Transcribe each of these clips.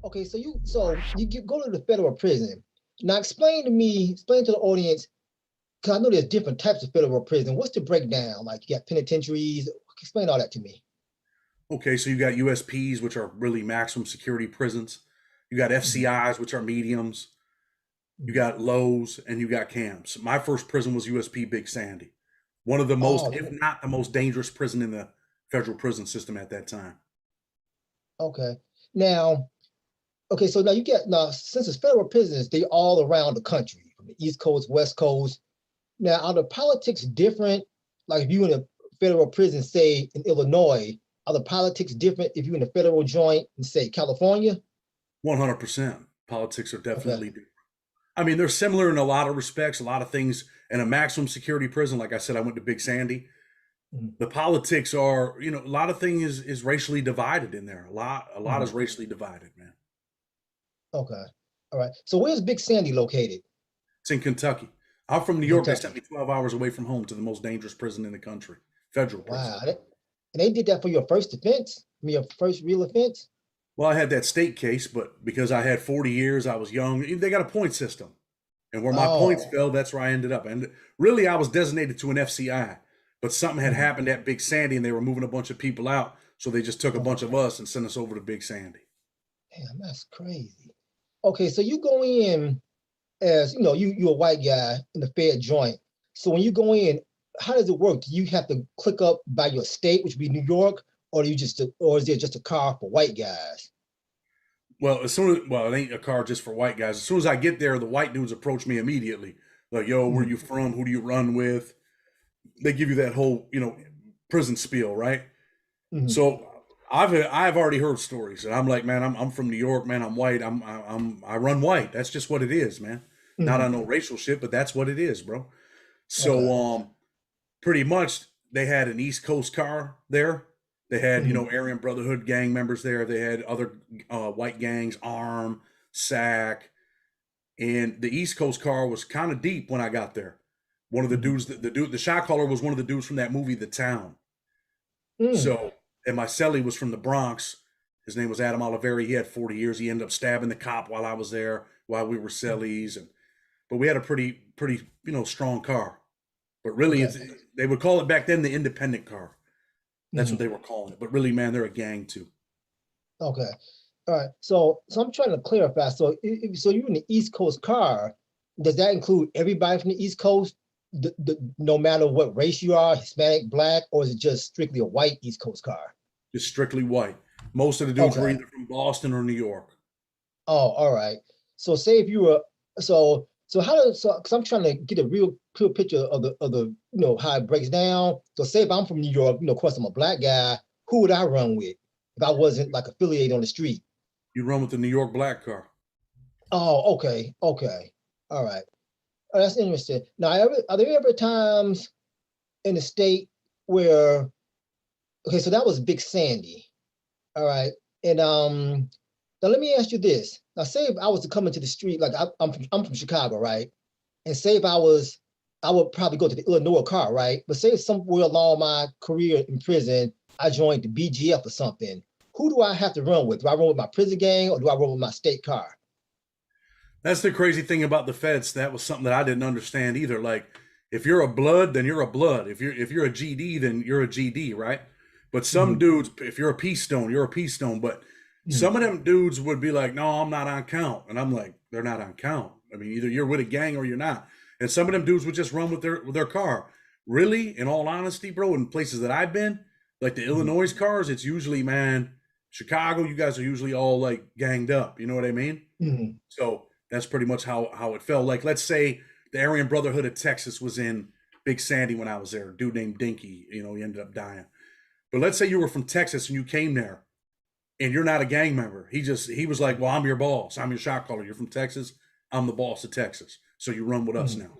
Okay, go to the federal prison. Now explain to the audience, because I know there's different types of federal prison. What's the breakdown? Like you got penitentiaries. Explain all that to me. Okay, so you got USPs, which are really maximum security prisons. You got Mhm, FCIs, which are mediums. You mhm. got lows, and you got camps. My first prison was USP Big Sandy, one of the most, Oh, if not the most dangerous prison in the federal prison system at that time. okay. Now, okay, so now since it's federal prisons, they all around the country, from the East Coast, West Coast. Now, are the politics different? Like if you in a federal prison, say in Illinois, are the politics different if you're in a federal joint in say California? 100%. Politics are Okay. definitely different. I mean, they're similar in a lot of respects, a lot of things. In a maximum security prison, like I said, I went to Big Sandy. Mhm, The politics are, a lot of things is racially divided in there. A lot is mhm. racially divided, man. Okay. All right. So where's Big Sandy located? It's in Kentucky. I'm from New In York. They sent me Kentucky. 12 hours away from home to the most dangerous prison in the country, federal prison. Wow. And they did that for your first offense? I mean, your first real offense? Well, I had that state case, but because I had 40 years, I was young. They got a point system. And where my points Oh. fell, that's where I ended up. And really, I was designated to an FCI, but something had Mhm. happened at Big Sandy and they were moving a bunch of people out. So they just took a bunch Okay. of us and sent us over to Big Sandy. Damn, that's crazy. Okay, so you go in as you're a white guy in the Fed joint. So when you go in, how does it work? Do you have to click up by your state, which would be New York, or is there just a car for white guys? Well, it ain't a car just for white guys. As soon as I get there, the white dudes approach me immediately. Like, yo, where Mhm, you from? Who do you run with? They give you that whole, prison spiel, right? mhm, So I've already heard stories, and I'm like, man, I'm from New York, man. I'm white. I run white. That's just what it is, man. Not mhm. on no racial shit, but that's what it is, bro. Okay. So pretty much they had an East Coast car there. They had Mhm, Aryan Brotherhood gang members there. They had other white gangs, Arm, SAC, and the East Coast car was kind of deep when I got there. One of the mhm, dudes, the shot caller was one of the dudes from that movie, The Town. mm. So, and my celly was from the Bronx. His name was Adam Oliveri. He had 40 years. He ended up stabbing the cop while I was there, while we were cellies. But we had a pretty, strong car. But really, Okay. they would call it back then the independent car. That's what Mhm, they were calling it. But really, man, they're a gang too. okay. All right. So I'm trying to clarify. So you're in the East Coast car. Does that include everybody from the East Coast? No matter what race you are, Hispanic, Black, or is it just strictly a white East Coast car? Just strictly white. Most of the dudes were Okay. either from Boston or New York. Oh, all right. So say if you were so how does so because I'm trying to get a real clear picture of the how it breaks down. So say if I'm from New York, of course I'm a black guy, who would I run with if I wasn't like affiliated on the street? You run with the New York black car. Oh, okay, okay. All right. Oh, that's interesting. Now, are there ever times in the state where okay, so that was Big Sandy. All right. And now let me ask you this. Now, say if I was to come into the street, like I'm from Chicago, right? And say if I would probably go to the Illinois car, right? But say if somewhere along my career in prison, I joined the BGF or something. Who do I have to run with? Do I run with my prison gang or do I run with my state car? That's the crazy thing about the feds. That was something that I didn't understand either. Like, if you're a blood, then you're a blood. If you're a GD, then you're a GD, right? But some Mhm, dudes, if you're a peace stone, you're a peace stone. But mhm, some of them dudes would be like, "No, I'm not on count," and I'm like, "They're not on count. I mean, either you're with a gang or you're not." And some of them dudes would just run with their car. Really, in all honesty, bro, in places that I've been, like the mhm, Illinois cars, it's usually, man, Chicago. You guys are usually all like ganged up. You know what I mean? mhm, So that's pretty much how it felt. Like, let's say the Aryan Brotherhood of Texas was in Big Sandy when I was there. A dude named Dinky, he ended up dying. But let's say you were from Texas and you came there and you're not a gang member. He was like, well, I'm your boss. I'm your shot caller. You're from Texas. I'm the boss of Texas. So you run with us mhm, now.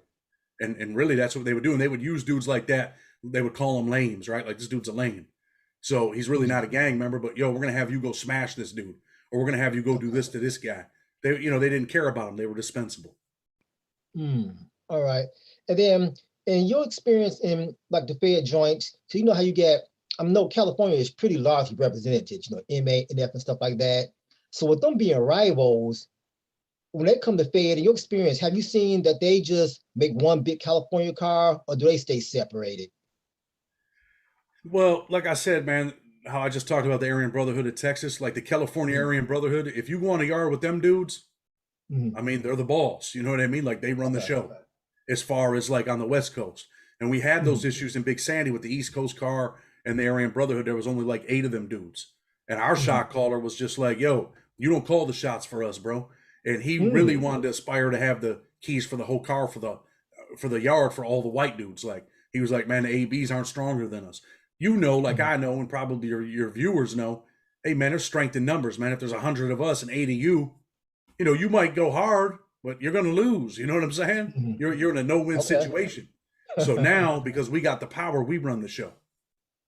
And really that's what they would do. And they would use dudes like that. They would call them lames, right? Like, this dude's a lame. So he's really mhm. not a gang member, but yo, we're gonna have you go smash this dude, or we're gonna have you go do Okay. this to this guy. They didn't care about him. They were dispensable. All right. And then in your experience in like the Fed joints, so you know how you get, I know California is pretty largely represented, MA and F and stuff like that. So with them being rivals, when they come to Fed, in your experience, have you seen that they just make one big California car, or do they stay separated? Well, like I said, man, how I just talked about the Aryan Brotherhood of Texas, like the California Mhm. Aryan Brotherhood, if you go on a yard with them dudes, Mhm. I mean, they're the boss. You know what I mean? Like they run the Okay. show as far as like on the West Coast. And we had those Mhm. issues in Big Sandy with the East Coast car and the Aryan Brotherhood. There was only like 8 of them dudes. And our Mhm. shot caller was just like, yo, you don't call the shots for us, bro. And he really Mhm. wanted to aspire to have the keys for the whole car for the yard for all the white dudes. Like he was like, man, the ABs aren't stronger than us. You know, like Mhm. I know, and probably your viewers know, hey man, there's strength in numbers, man. If there's 100 of us and 80 of you, you know, you might go hard, but you're going to lose. You know what I'm saying? Mhm. You're in a no-win Okay. situation. So now, because we got the power, we run the show.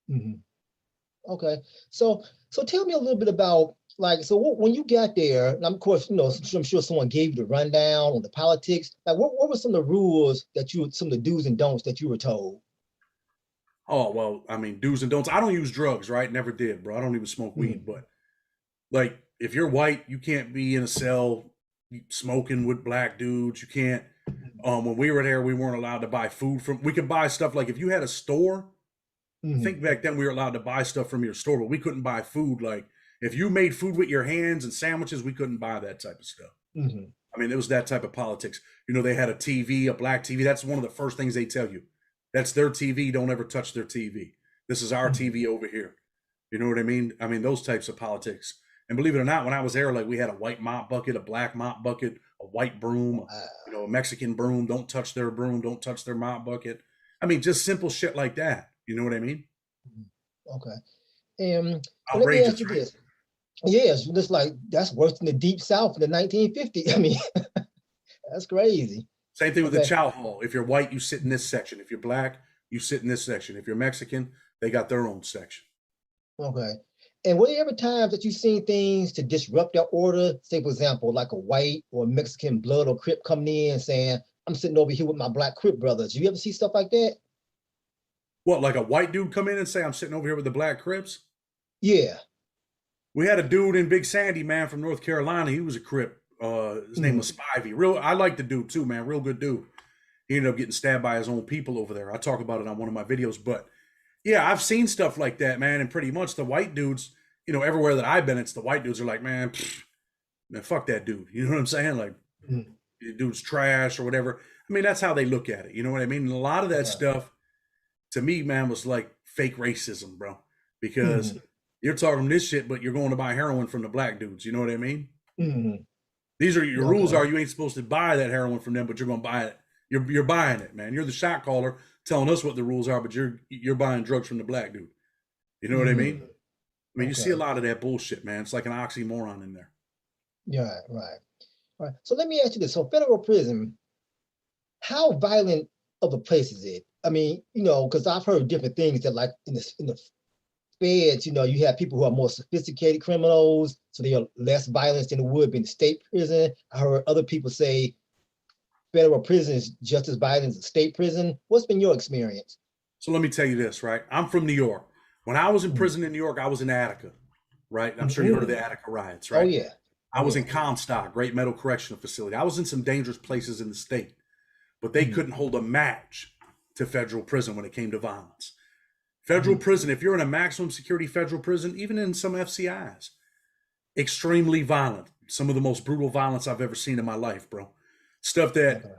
Mhm. Okay. So tell me a little bit about, like, so when you got there, and of course, I'm sure someone gave you the rundown on the politics. Like, what were some of the rules that some of the do's and don'ts that you were told? Oh well, I mean, do's and don'ts. I don't use drugs, right? Never did, bro. I don't even smoke weed. Mhm. But like, if you're white, you can't be in a cell smoking with black dudes. You can't. When we were there, we weren't allowed to buy food from. We could buy stuff like if you had a store. I Mhm. think back then we were allowed to buy stuff from your store, but we couldn't buy food. Like if you made food with your hands and sandwiches, we couldn't buy that type of stuff. Mhm. I mean, it was that type of politics. You know, they had a TV, a black TV. That's one of the first things they tell you. That's their TV. Don't ever touch their TV. This is our Mhm. TV over here. You know what I mean? I mean, those types of politics. And believe it or not, when I was there, like we had a white mop bucket, a black mop bucket, a white broom, Wow. a Mexican broom. Don't touch their broom. Don't touch their mop bucket. I mean, just simple shit like that. You know what I mean? Mhm. Okay. And so let me ask Outrageous, you right? this. Yes, just like that's worse than the Deep South in the 1950s. I mean, that's crazy. Same thing with the Okay. chow hall. If you're white, you sit in this section. If you're black, you sit in this section. If you're Mexican, they got their own section. Okay. And were there ever times that you've seen things to disrupt that order? Say, for example, like a white or Mexican blood or Crip coming in and saying, I'm sitting over here with my black Crip brothers. You ever see stuff like that? What, like a white dude come in and say, I'm sitting over here with the black Crips? Yeah. We had a dude in Big Sandy, man, from North Carolina. He was a Crip. His name was Mhm. Spivey. I like the dude too, man. Real good dude. He ended up getting stabbed by his own people over there. I talk about it on one of my videos. But yeah, I've seen stuff like that, man. And pretty much the white dudes, everywhere that I've been, it's the white dudes are like, man, man, fuck that dude. You know what I'm saying? Like, Mhm. the dude's trash or whatever. I mean, that's how they look at it. You know what I mean? And a lot of that Okay. stuff to me, man, was like fake racism, bro. Because Mhm. you're talking this shit, but you're going to buy heroin from the black dudes. You know what I mean? Mhm. These are your rules Okay. are you ain't supposed to buy that heroin from them, but you're gonna buy it. You're buying it, man. You're the shot caller telling us what the rules are, but you're buying drugs from the black dude. You know what I mean? Mhm. I mean, you see a Okay. lot of that bullshit, man. It's like an oxymoron in there. Yeah, right. Right. So let me ask you this. So federal prison, how violent of a place is it? I mean, because I've heard different things that, like, in the feds, you have people who are more sophisticated criminals, so they are less violence than it would be in the state prison. I heard other people say federal prison is just as violent as a state prison. What's been your experience? So let me tell you this, right? I'm from New York. When I was in Mm. prison in New York, I was in Attica, right? I'm sure you heard of the Mm. Attica riots, Oh right? yeah. I Oh was yeah. in Comstock, Great Meadow Correctional Facility. I was in some dangerous places in the state, but they Mm. couldn't hold a match to federal prison when it came to violence. Federal Mm. prison, if you're in a maximum security federal prison, even in some FCIs, extremely violent. Some of the most brutal violence I've ever seen in my life, bro. Stuff that Okay.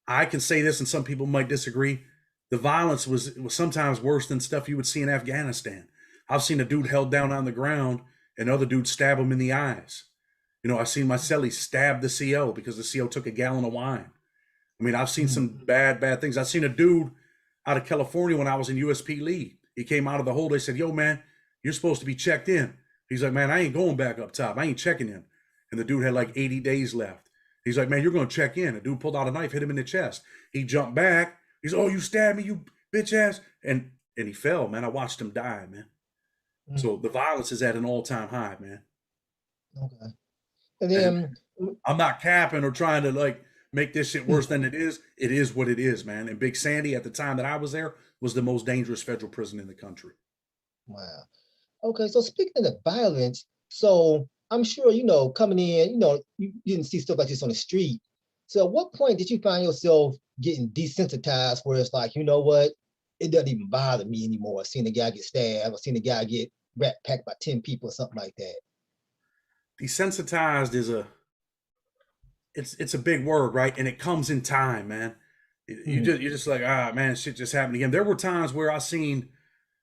I can say this, and some people might disagree. The violence was sometimes worse than stuff you would see in Afghanistan. I've seen a dude held down on the ground and other dudes stab him in the eyes. I've seen my cellie stab the CO because the CO took a gallon of wine. I mean, I've seen Mm. some bad things. I've seen a dude out of California when I was in USP lead. He came out of the hole. They said, yo, man, you're supposed to be checked in. He's like, man, I ain't going back up top. I ain't checking in. And the dude had like 80 days left. He's like, man, you're going to check in. A dude pulled out a knife, hit him in the chest. He jumped back. He's, oh, you stabbed me, you bitch ass. And he fell, man. I watched him die, man. So Mm. the violence is at an all-time high, man. Okay. And And then, I'm not capping or trying to like make this shit worse than it is. It is what it is, man. And Big Sandy at the time that I was there was the most dangerous federal prison in the country. wow. Okay, so speaking of the violence, so I'm sure, you know, coming in, you know, you didn't see stuff like this on the street. So at what point did you find yourself getting desensitized where it's like, you know what, it doesn't even bother me anymore seeing a guy get stabbed or seeing a guy get rat packed by 10 people or something like that? Desensitized is it's a big word, right? And it comes in time, man. You're just like, ah, man, shit just happened again. There were times where I seen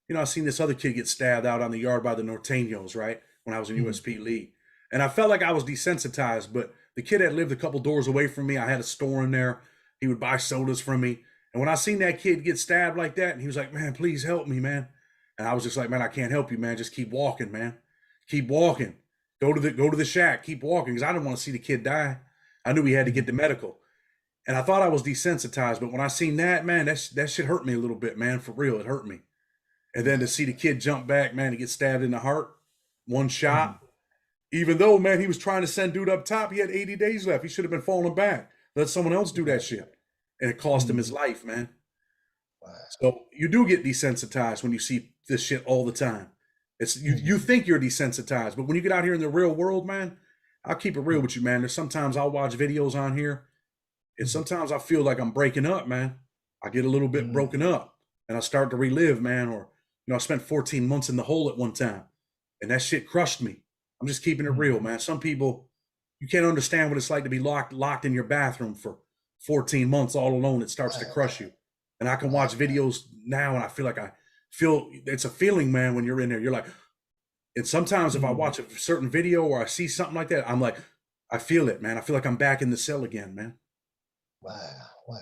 this other kid get stabbed out on the yard by the Norteños, right? When I was in USP League. And I felt like I was desensitized, but the kid had lived a couple doors away from me. I had a store in there. He would buy sodas from me. And when I seen that kid get stabbed like that, and he was like, man, please help me, man. And I was just like, man, I can't help you, man. Just keep walking, man. Keep walking. Go to the shack. Keep walking. Because I didn't want to see the kid die. I knew he had to get the medical. And I thought I was desensitized, but when I seen that, man, that shit hurt me a little bit, man. For real, it hurt me. And then to see the kid jump back, man, to get stabbed in the heart, one shot. Even though, man, he was trying to send dude up top, he had 80 days left. He should have been falling back. Let someone else do that shit. And it cost him his life, man. Wow. So you do get desensitized when you see this shit all the time. It's you think you're desensitized, but when you get out here in the real world, man, I'll keep it real with you, man. There's sometimes I'll watch videos on here, and sometimes I feel like I'm breaking up, man. I get a little bit broken up, and I start to relive, man. Or I spent 14 months in the hole at one time, and that shit crushed me. I'm just keeping it real, man. Some people, you can't understand what it's like to be locked in your bathroom for 14 months all alone. It starts to crush you. And I can watch videos now, and I feel like it's a feeling, man, when you're in there. You're like, and sometimes if I watch a certain video or I see something like that, I'm like, I feel it, man. I feel like I'm back in the cell again, man. Wow, wow.